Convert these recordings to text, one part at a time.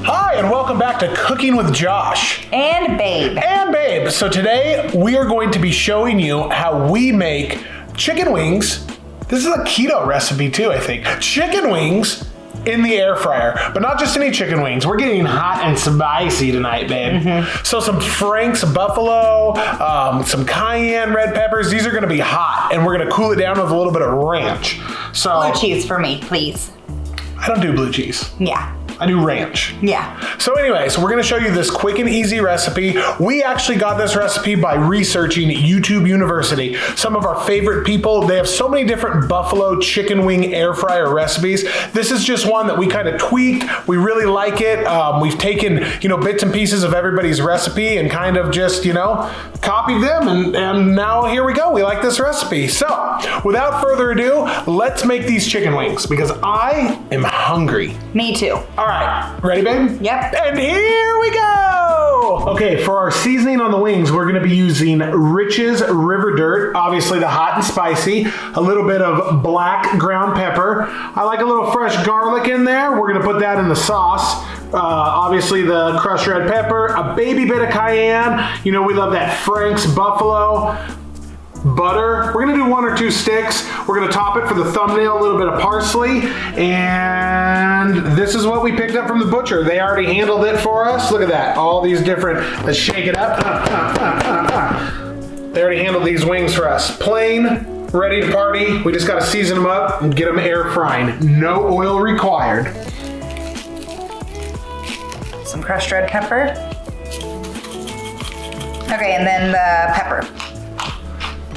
Hi, and welcome back to Cooking with Josh. And Babe. And Babe. So today we are going to be showing you how we make chicken wings. This is a keto recipe too, I think. Chicken wings in the air fryer, but not just any chicken wings. We're getting hot and spicy tonight, babe. So some Frank's buffalo, some cayenne red peppers. These are gonna be hot, and we're gonna cool it down with a little bit of ranch. So Blue cheese for me, please. I don't do blue cheese. Yeah. I do ranch. Yeah. So anyways, we're gonna show you this quick and easy recipe. We actually got this recipe by researching YouTube University. Some of our favorite people, they have so many different buffalo chicken wing air fryer recipes. This is just one that we kind of tweaked. We really like it. We've taken, bits and pieces of everybody's recipe and kind of just, copied them, and now here we go. We like this recipe. So without further ado, let's make these chicken wings because I am hungry. Me too. All right, ready, babe? Yep. And here we go. Okay, for our seasoning on the wings, we're gonna be using Rich's River Dirt, obviously the hot and spicy, a little bit of black ground pepper. I like a little fresh garlic in there. We're gonna put that in the sauce. Obviously the crushed red pepper, a baby bit of cayenne. We love that Frank's buffalo. Butter. We're gonna do 1 or 2 sticks. We're gonna top it for the thumbnail, a little bit of parsley, and this is what we picked up from the butcher. They already handled it for us. Look at that, all these different, let's shake it up. They already handled these wings for us. Plain, ready to party. We just gotta season them up and get them air frying. No oil required. Some crushed red pepper. Okay, and then the pepper.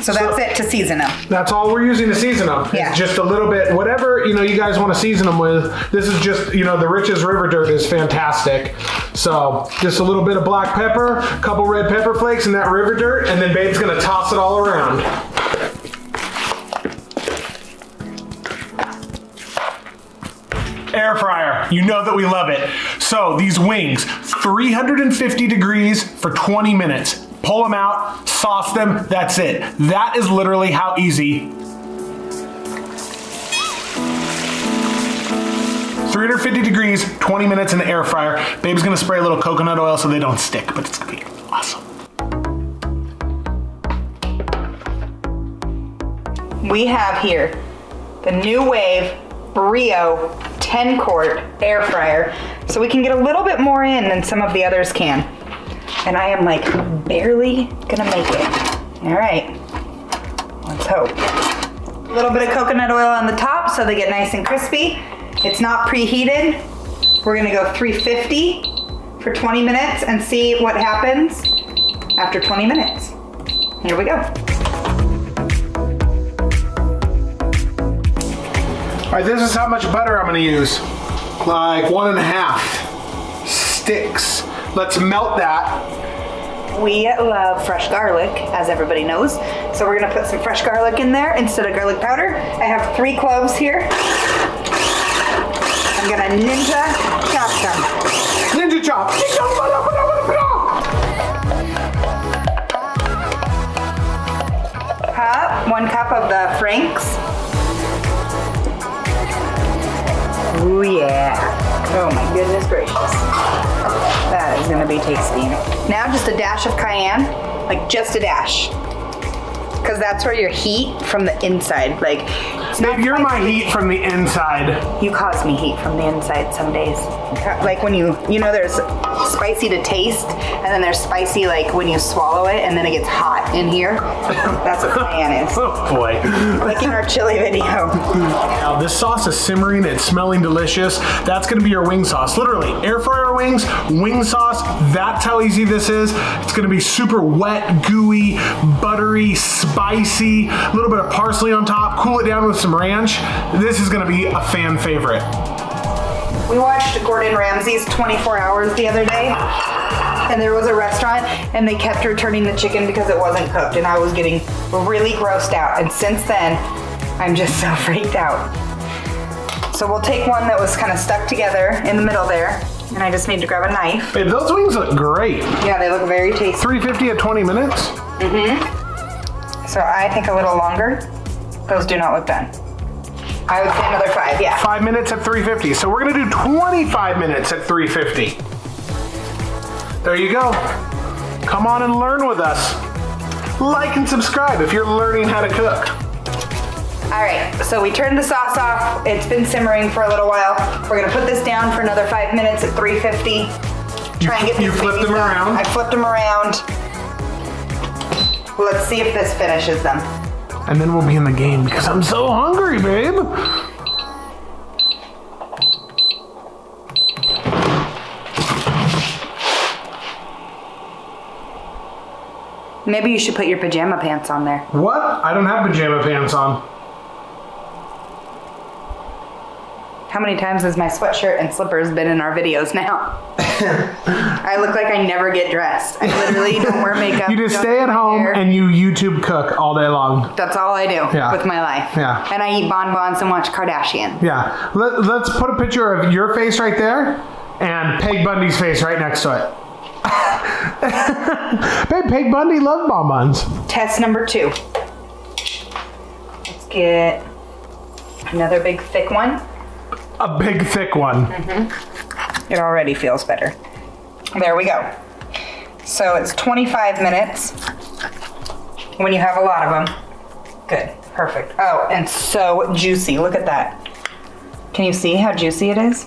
So that's it to season them. That's all we're using to season them. Yeah. It's just a little bit, whatever, you guys want to season them with. This is just, the Rich's River Dirt is fantastic. So just a little bit of black pepper, a couple red pepper flakes and that River Dirt, and then Babe's gonna toss it all around. Air fryer, you know that we love it. So these wings, 350 degrees for 20 minutes. Pull them out, sauce them, that's it. That is literally how easy. 350 degrees, 20 minutes in the air fryer. Babe's gonna spray a little coconut oil so they don't stick, but it's gonna be awesome. We have here the Nuwave Brio 10 quart air fryer, so we can get a little bit more in than some of the others can. And I am like barely gonna make it. All right, let's hope. A little bit of coconut oil on the top so they get nice and crispy. It's not preheated. We're gonna go 350 for 20 minutes and see what happens after 20 minutes. Here we go. All right, this is how much butter I'm gonna use. Like 1.5 sticks. Let's melt that. We love fresh garlic, as everybody knows. So we're gonna put some fresh garlic in there instead of garlic powder. I have 3 cloves here. I'm gonna ninja chop them. Ninja chop. 1 cup of the Frank's. Ooh yeah. Oh my goodness gracious. That is gonna be tasty. Now just a dash of cayenne, like just a dash. Because that's where your heat from the inside, like, it's not Babe, you're my spicy. heat from the inside. You cause me heat from the inside some days. Like when there's spicy to taste, and then there's spicy like when you swallow it, and then it gets hot in here. That's what cayenne is. Oh boy. Like in our chili video. Now this sauce is simmering, it's smelling delicious. That's gonna be your wing sauce. Literally, air fryer wings, wing sauce, that's how easy this is. It's gonna be super wet, gooey, buttery, spicy, a little bit of parsley on top, cool it down with some ranch. This is gonna be a fan favorite. We watched Gordon Ramsay's 24 Hours the other day, and there was a restaurant, and they kept returning the chicken because it wasn't cooked, and I was getting really grossed out. And since then, I'm just so freaked out. So we'll take one that was kind of stuck together in the middle there, and I just need to grab a knife. Babe, those wings look great. Yeah, they look very tasty. 350 at 20 minutes? So I think a little longer. Those do not look done. I would say another 5, yeah. 5 minutes at 350. So we're gonna do 25 minutes at 350. There you go. Come on and learn with us. Like and subscribe if you're learning how to cook. All right, so we turned the sauce off. It's been simmering for a little while. We're gonna put this down for another 5 minutes at 350. Try and get You flipped them around? I flipped them around. Let's see if this finishes them. And then we'll be in the game because I'm so hungry, babe. Maybe you should put your pajama pants on there. What? I don't have pajama pants on. How many times has my sweatshirt and slippers been in our videos now? I look like I never get dressed. I literally don't wear makeup. You just don't stay do at my home hair. and you YouTube cook all day long. That's all I do with my life. Yeah. And I eat bonbons and watch Kardashian. Yeah. Let's put a picture of your face right there and Peg Bundy's face right next to it. Babe, Peg Bundy loved bonbons. Test number 2. Let's get another big thick one. A big thick one. It already feels better. There we go. So it's 25 minutes when you have a lot of them. Good, perfect. Oh, and so juicy. Look at that. Can you see how juicy it is?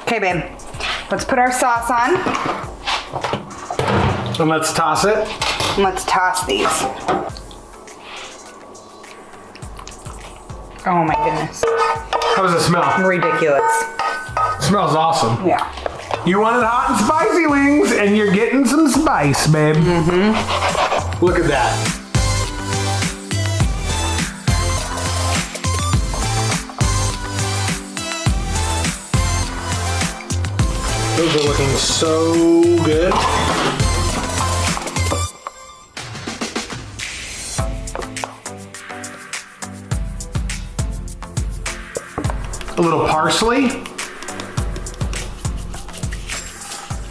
Okay, babe. Let's put our sauce on. And let's toss it. And let's toss these. Oh my goodness. How does it smell? Ridiculous. It smells awesome. Yeah. You wanted hot and spicy wings, and you're getting some spice, babe. Look at that. Those are looking so good. A little parsley.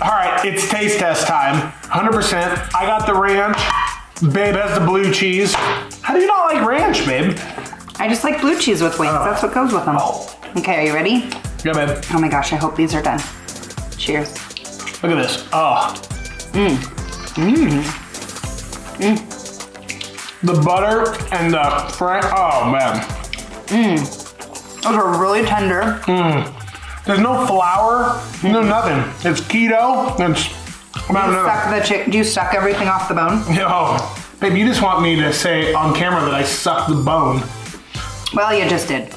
All right, it's taste test time. 100%. I got the ranch. Babe has the blue cheese. How do you not like ranch, babe? I just like blue cheese with wings. That's what goes with them. Okay, are you ready? Yeah, babe. Oh my gosh, I hope these are done. Cheers. Look at this. Oh. The butter and the frank. Oh, man. Those are really tender. There's no flour, no nothing. It's keto. Do you suck everything off the bone? Oh, babe, you just want me to say on camera that I suck the bone. Well, you just did.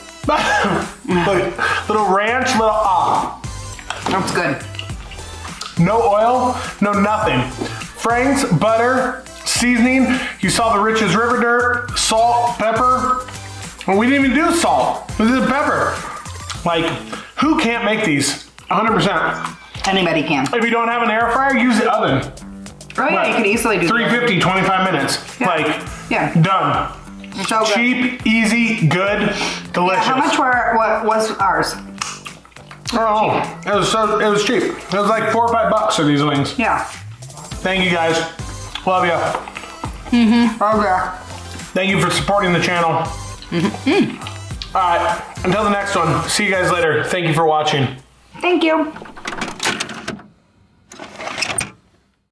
Little ranch, little That's good. No oil, no nothing. Frank's, butter, seasoning. You saw the Rich's River Dirt, salt, pepper. Well, we didn't even do salt. We did pepper. Like, who can't make these? 100%. Anybody can. If you don't have an air fryer, use the oven. Oh yeah, you can easily do 350, 25 minutes. Yeah. Like, Yeah. done. So good. Cheap, easy, good, delicious. How much what was ours? Oh, it was cheap. It was like $4 or $5 for these wings. Yeah. Thank you guys. Love you. Okay. Thank you for supporting the channel. All right, until the next one. See you guys later. Thank you for watching. Thank you.